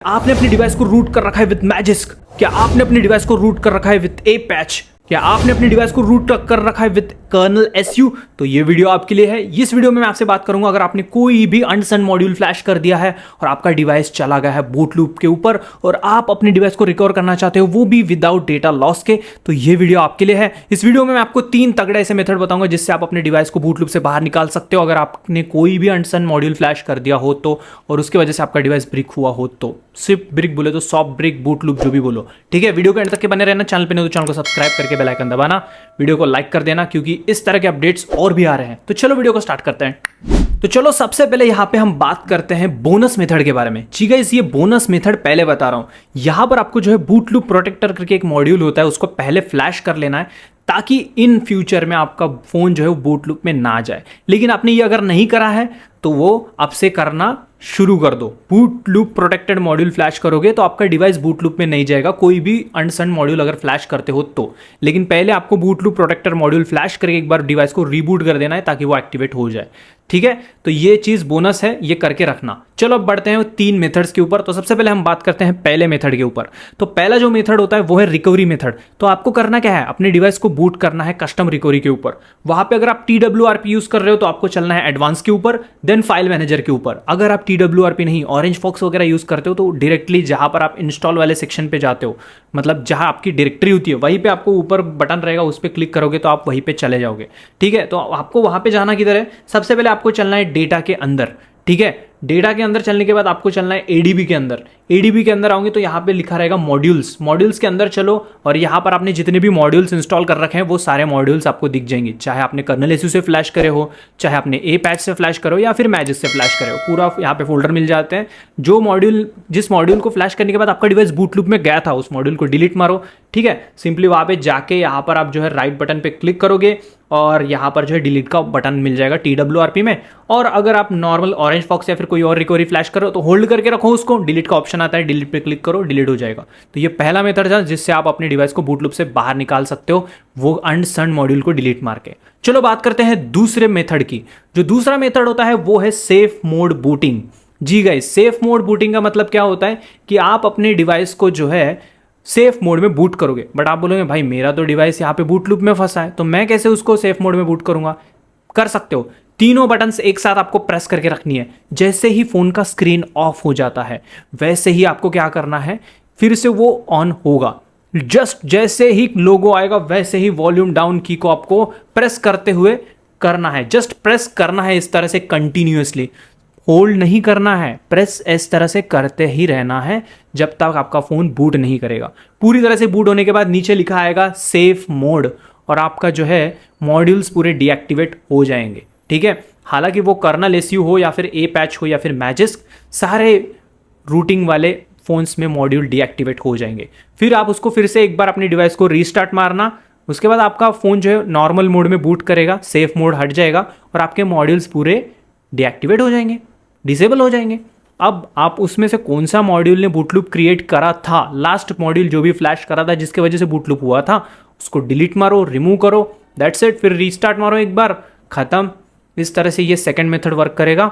आपने अपनी डिवाइस को रूट कर रखा है विद मैजिस्क? क्या आपने अपनी डिवाइस को रूट कर रखा है विद ए पैच? क्या आपने अपनी डिवाइस को रूट कर रखा है विद कर्नल एसयू? तो ये वीडियो आपके लिए है। इस वीडियो में मैं आपसे बात करूंगा अगर आपने कोई भी अनसन मॉड्यूल फ्लैश कर दिया है और आपका डिवाइस चला गया है बूट लूप के ऊपर और आप अपनी डिवाइस को रिकवर करना चाहते हो, वो भी विदाउट डेटा लॉस के, तो ये वीडियो आपके लिए है। इस वीडियो में मैं आपको 3 तगड़े ऐसे मेथड बताऊंगा जिससे आप अपने डिवाइस को बूट लूप से बाहर निकाल सकते हो अगर आपने कोई भी अनसन मॉड्यूल फ्लैश कर दिया हो तो, और उसकी वजह से आपका डिवाइस ब्रिक हुआ हो तो। सिर्फ ब्रिक बोले तो सॉफ्ट ब्रिक, बूट लूप, जो भी बोलो, ठीक है। वीडियो के एंड तक के बने रहना। चैनल पे नहीं तो चैनल को सब्सक्राइब करके बेल आइकन दबाना, वीडियो को लाइक कर देना क्योंकि इस तरह के अपडेट्स और भी आ रहे हैं। तो चलो वीडियो को स्टार्ट करते हैं। तो चलो सबसे पहले यहां पे हम बात करते हैं बोनस मेथड के बारे में। ठीक है, ये बोनस मेथड पहले बता रहा हूं। यहां पर आपको जो है बूट लूप प्रोटेक्टर करके एक मॉड्यूल होता है, उसको पहले फ्लैश कर लेना है ताकि इन फ्यूचर में आपका फोन जो है वो बूट लूप में ना जाए। लेकिन आपने ये अगर नहीं करा है तो वो अब से करना शुरू कर दो। Boot loop protected module flash करोगे तो आपका डिवाइस बूट लूप में नहीं जाएगा, कोई भी अनसन मॉड्यूल अगर फ्लैश करते हो तो। लेकिन पहले आपको boot loop protector module flash करके एक बार डिवाइस को रीबूट कर देना है ताकि वो एक्टिवेट हो जाए। ठीक है, तो ये चीज बोनस है, ये करके रखना। चलो अब बढ़ते हैं 3 मेथड्स के ऊपर। तो सबसे पहले हम बात करते हैं पहले मेथड के ऊपर। तो पहला जो मेथड होता है वो है रिकवरी मेथड। तो आपको करना क्या है, अपने डिवाइस को बूट करना है कस्टम रिकवरी के ऊपर। वहां पे अगर आप TWRP यूज कर रहे हो तो आपको चलना है एडवांस के ऊपर, देन फाइल मैनेजर के ऊपर। अगर आप TWRP नहीं, ऑरेंज फॉक्स वगैरह यूज करते हो तो डायरेक्टली जहां पर आप इंस्टॉल वाले सेक्शन पे जाते हो, मतलब जहां आपकी डायरेक्टरी होती है वहीं पे आपको ऊपर बटन रहेगा, उस पर क्लिक करोगे तो आप वहीं पे चले जाओगे। ठीक है, तो आपको वहां पे जाना किधर है, सबसे पहले आपको चलना है डेटा के अंदर। ठीक है, डेटा के अंदर चलने के बाद आपको चलना है ADB के अंदर। ADB के अंदर आओगे तो यहाँ पे लिखा रहेगा मॉड्यूल्स। मॉड्यूल्स के अंदर चलो और यहाँ पर आपने जितने भी मॉड्यूल्स इंस्टॉल कर रखे हैं वो सारे मॉड्यूल्स आपको दिख जाएंगे, चाहे आपने कर्नल एसयू से फ्लैश करे हो, चाहे आपने ए पैच से फ्लैश करो या फिर मैजिस्क से फ्लैश करे हो, पूरा यहाँ पे फोल्डर मिल जाते हैं। जो मॉड्यूल, जिस मॉड्यूल को फ्लैश करने के बाद आपका डिवाइस बूट लूप में गया था, उस मॉड्यूल को डिलीट मारो। ठीक है, सिंपली वहाँ पे जाके यहाँ पर आप जो है राइट बटन पे क्लिक करोगे और यहाँ पर जो है डिलीट का बटन मिल जाएगा TWRP में। और अगर आप नॉर्मल ऑरेंज फॉक्स या फिर कोई और रिकवरी फ्लैश करो तो होल्ड करके रखो उसको, डिलीट का ऑप्शन आता है, डिलीट पे क्लिक करो, डिलीट हो जाएगा। तो ये पहला मेथड था जिससे आप अपने डिवाइस को बूट लूप से बाहर निकाल सकते हो, वो अनसन मॉड्यूल को डिलीट मार के। चलो बात करते हैं दूसरे मेथड की। जो दूसरा मेथड होता है वो है सेफ मोड बूटिंग। जी गाइस, सेफ मोड बूटिंग का मतलब क्या होता है कि आप अपने डिवाइस को जो है सेफ मोड में बूट करोगे। बट आप बोलोगे भाई मेरा तो डिवाइस यहाँ पे बूट लूप में फंसा है, तो मैं कैसे उसको सेफ मोड में बूट करूंगा? कर सकते हो। तीनों बटन्स एक साथ आपको प्रेस करके रखनी है। जैसे ही फोन का स्क्रीन ऑफ हो जाता है वैसे ही आपको क्या करना है, फिर से वो ऑन होगा। जस्ट जैसे ही लोगो आएगा वैसे ही वॉल्यूम डाउन की को आपको प्रेस करते हुए करना है। जस्ट प्रेस करना है इस तरह से कंटिन्यूअसली, होल्ड नहीं करना है, प्रेस इस तरह से करते ही रहना है जब तक आपका फोन बूट नहीं करेगा। पूरी तरह से बूट होने के बाद नीचे लिखा आएगा सेफ मोड और आपका जो है मॉड्यूल्स पूरे डीएक्टिवेट हो जाएंगे। ठीक है, हालांकि वो कर्नल एसयू हो या फिर ए पैच हो या फिर मैजिस्क, सारे रूटिंग वाले फोन्स में मॉड्यूल डीएक्टिवेट हो जाएंगे। फिर आप उसको फिर से एक बार अपनी डिवाइस को रीस्टार्ट मारना, उसके बाद आपका फोन जो है नॉर्मल मोड में बूट करेगा, सेफ मोड हट जाएगा और आपके मॉड्यूल्स पूरे डीएक्टिवेट हो जाएंगे, डिसेबल हो जाएंगे। अब आप उसमें से कौन सा मॉड्यूल ने बूट लूप क्रिएट करा था, लास्ट मॉड्यूल जो भी फ्लैश करा था जिसके वजह से बूट लूप हुआ था, उसको डिलीट मारो, रिमूव करो, दैट्स इट। फिर रीस्टार्ट मारो एक बार, खत्म। इस तरह से ये सेकंड मेथड वर्क करेगा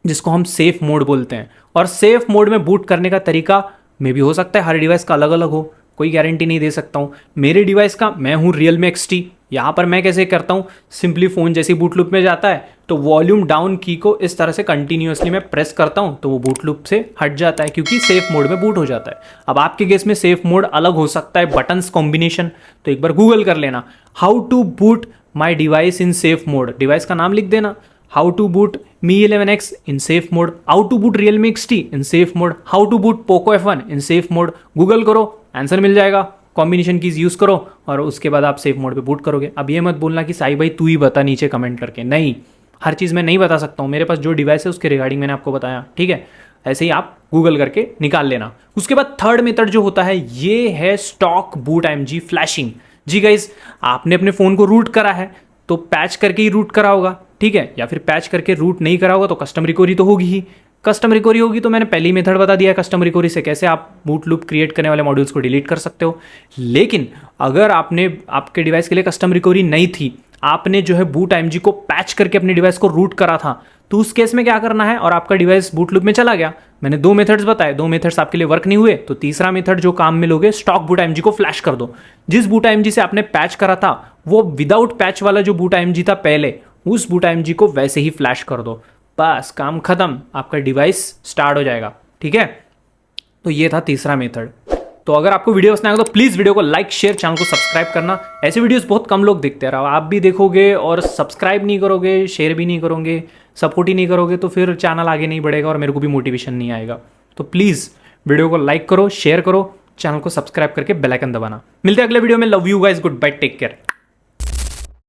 जिसको हम सेफ मोड बोलते हैं। और सेफ मोड में बूट करने का तरीका में भी हो सकता है हर डिवाइस का अलग अलग हो, कोई गारंटी नहीं दे सकता हूँ। मेरे डिवाइस का, मैं हूँ Realme XT, यहाँ पर मैं कैसे करता हूँ, सिंपली फ़ोन जैसे बूट लूप में जाता है तो वॉल्यूम डाउन की को इस तरह से कंटिन्यूअसली मैं प्रेस करता हूँ तो वो बूट लूप से हट जाता है क्योंकि सेफ मोड में बूट हो जाता है। अब आपके केस में सेफ मोड अलग हो सकता है, बटन्स कॉम्बिनेशन, तो एक बार गूगल कर लेना, how to boot my device in safe mode. Device का नाम लिख देना, how to boot Mi 11X in safe mode, how to boot Realme XT in safe mode, how to boot Poco F1 in safe mode. Google करो, answer मिल जाएगा। Combination keys use करो और उसके बाद आप सेफ मोड पे boot करोगे। अब ये मत बोलना कि साई भाई तू ही बता नीचे कमेंट करके, नहीं, हर चीज़ मैं नहीं बता सकता हूँ। मेरे पास जो डिवाइस है उसके रिगार्डिंग मैंने आपको बताया। ठीक है, ऐसे ही आप गूगल करके निकाल लेना। उसके बाद थर्ड मेथड जो होता है ये है स्टॉक बूट IMG फ्लैशिंग। जी गाइज, आपने अपने फ़ोन को रूट करा है तो पैच करके ही रूट करा होगा, ठीक है, या फिर पैच करके रूट नहीं करा होगा तो कस्टम रिकवरी तो होगी ही। कस्टम रिकवरी होगी तो मैंने पहली मेथड बता दिया है कस्टम रिकवरी से कैसे आप बूट लूप क्रिएट करने वाले मॉड्यूल्स को डिलीट कर सकते हो। लेकिन अगर आपके डिवाइस के लिए कस्टम रिकवरी नहीं थी, आपने जो है बूट IMG को पैच करके अपने डिवाइस को रूट करा था, तो उस केस में क्या करना है, और आपका डिवाइस बूट लूप में चला गया, मैंने 2 मेथड्स बताए, 2 मेथड्स आपके लिए वर्क नहीं हुए, तो तीसरा मेथड जो काम में लोगे, स्टॉक बूट IMG को फ्लैश कर दो। जिस बूट IMG से आपने पैच करा था वो विदाउट पैच वाला जो बूट IMG था पहले, उस बूट IMG को वैसे ही फ्लैश कर दो, बस काम खत्म, आपका डिवाइस स्टार्ट हो जाएगा। ठीक है, तो ये था तीसरा मेथड। तो अगर आपको वीडियो पसंद आएगा तो प्लीज़ वीडियो को लाइक शेयर, चैनल को सब्सक्राइब करना। ऐसे वीडियोस बहुत कम लोग देखते रहो, आप भी देखोगे और सब्सक्राइब नहीं करोगे, शेयर भी नहीं करोगे, सपोर्ट ही नहीं करोगे, तो फिर चैनल आगे नहीं बढ़ेगा और मेरे को भी मोटिवेशन नहीं आएगा। तो प्लीज़ वीडियो को लाइक करो, शेयर करो, चैनल को सब्सक्राइब करके बेल आइकन दबाना। मिलते हैं अगले वीडियो में। Love you guys, good bye, take care.